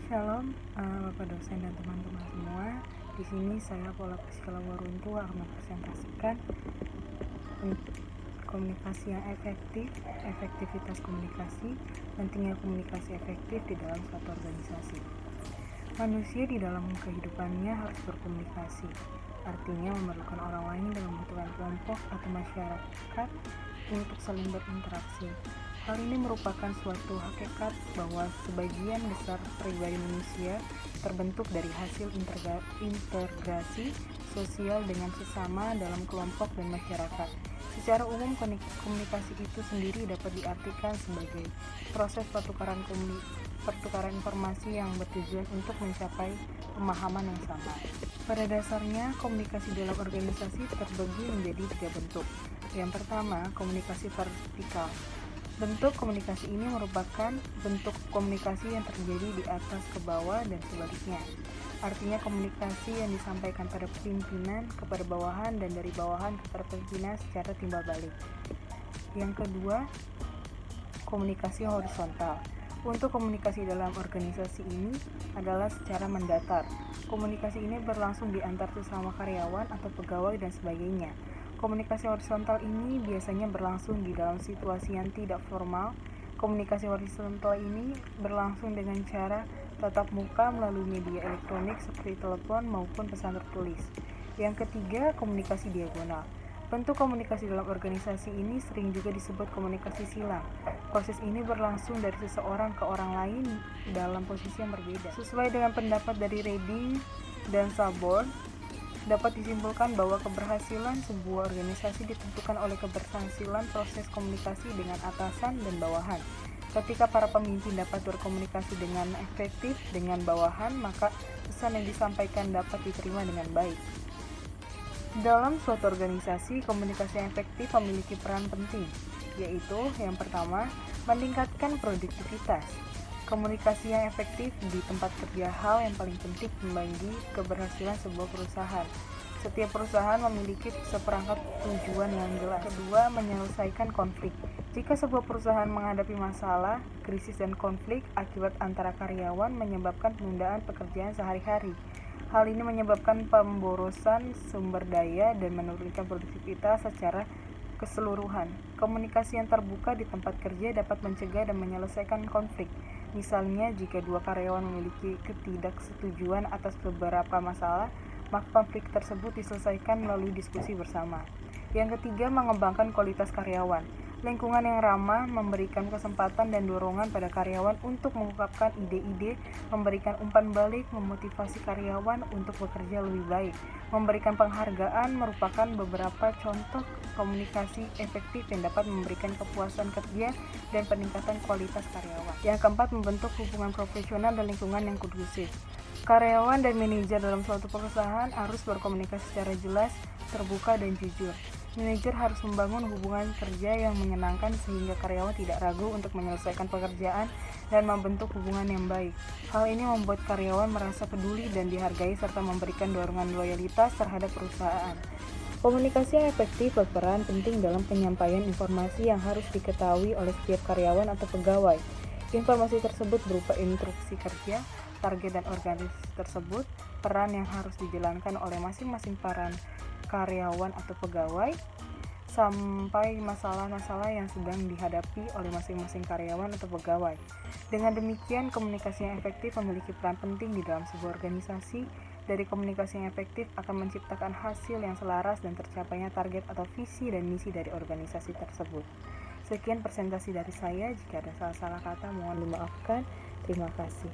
Shalom, Bapak dosen dan teman-teman semua. Di sini saya Paula Priscilla Waruntu akan mempresentasikan komunikasi yang efektif, efektivitas komunikasi, pentingnya komunikasi efektif di dalam suatu organisasi. Manusia di dalam kehidupannya harus berkomunikasi, artinya memerlukan orang lain dalam membentukkan kelompok atau masyarakat untuk saling berinteraksi. Hal ini merupakan suatu hakikat bahwa sebagian besar pribadi manusia terbentuk dari hasil integrasi sosial dengan sesama dalam kelompok dan masyarakat. Secara umum, komunikasi itu sendiri dapat diartikan sebagai proses pertukaran informasi yang bertujuan untuk mencapai pemahaman yang sama. Pada dasarnya, komunikasi dalam organisasi terbagi menjadi 3 bentuk. Yang pertama, komunikasi vertikal. Bentuk komunikasi ini merupakan bentuk komunikasi yang terjadi di atas ke bawah dan sebaliknya. Artinya komunikasi yang disampaikan pada pimpinan kepada bawahan dan dari bawahan kepada pimpinan secara timbal balik. Yang kedua, komunikasi horizontal. Untuk komunikasi dalam organisasi ini adalah secara mendatar. Komunikasi ini berlangsung di antar sesama karyawan atau pegawai dan sebagainya. Komunikasi horizontal ini biasanya berlangsung di dalam situasi yang tidak formal. Komunikasi horizontal ini berlangsung dengan cara tatap muka melalui media elektronik seperti telepon maupun pesan tertulis. Yang ketiga, komunikasi diagonal. Bentuk komunikasi dalam organisasi ini sering juga disebut komunikasi silang. Proses ini berlangsung dari seseorang ke orang lain dalam posisi yang berbeda. Sesuai dengan pendapat dari Reading dan Saborn, dapat disimpulkan bahwa keberhasilan sebuah organisasi ditentukan oleh keberhasilan proses komunikasi dengan atasan dan bawahan. Ketika para pemimpin dapat berkomunikasi dengan efektif dengan bawahan, maka pesan yang disampaikan dapat diterima dengan baik. Dalam suatu organisasi, komunikasi yang efektif memiliki peran penting, yaitu yang pertama, meningkatkan produktivitas. Komunikasi yang efektif di tempat kerja hal yang paling penting membagi keberhasilan sebuah perusahaan. Setiap perusahaan memiliki seperangkat tujuan yang jelas. Kedua, menyelesaikan konflik. Jika sebuah perusahaan menghadapi masalah, krisis dan konflik akibat antara karyawan menyebabkan penundaan pekerjaan sehari-hari. Hal ini menyebabkan pemborosan sumber daya dan menurunkan produktivitas secara keseluruhan. Komunikasi yang terbuka di tempat kerja dapat mencegah dan menyelesaikan konflik. Misalnya, jika dua karyawan memiliki ketidaksetujuan atas beberapa masalah, maka konflik tersebut diselesaikan melalui diskusi bersama. Yang ketiga, mengembangkan kualitas karyawan. Lingkungan yang ramah memberikan kesempatan dan dorongan pada karyawan untuk mengungkapkan ide-ide, memberikan umpan balik, memotivasi karyawan untuk bekerja lebih baik. Memberikan penghargaan merupakan beberapa contoh komunikasi efektif yang dapat memberikan kepuasan kerja dan peningkatan kualitas karyawan. Yang keempat, membentuk hubungan profesional dan lingkungan yang kondusif. Karyawan dan manajer dalam suatu perusahaan harus berkomunikasi secara jelas, terbuka, dan jujur. Manajer harus membangun hubungan kerja yang menyenangkan sehingga karyawan tidak ragu untuk menyelesaikan pekerjaan dan membentuk hubungan yang baik. Hal ini membuat karyawan merasa peduli dan dihargai serta memberikan dorongan loyalitas terhadap perusahaan. Komunikasi yang efektif berperan penting dalam penyampaian informasi yang harus diketahui oleh setiap karyawan atau pegawai. Informasi tersebut berupa instruksi kerja, target dan organisasi tersebut, peran yang harus dijalankan oleh masing-masing peran karyawan atau pegawai, sampai masalah-masalah yang sedang dihadapi oleh masing-masing karyawan atau pegawai. Dengan demikian, komunikasi yang efektif memiliki peran penting di dalam sebuah organisasi. Dari komunikasi yang efektif akan menciptakan hasil yang selaras dan tercapainya target atau visi dan misi dari organisasi tersebut. Sekian presentasi dari saya. Jika ada salah-salah kata, mohon dimaafkan. Terima kasih.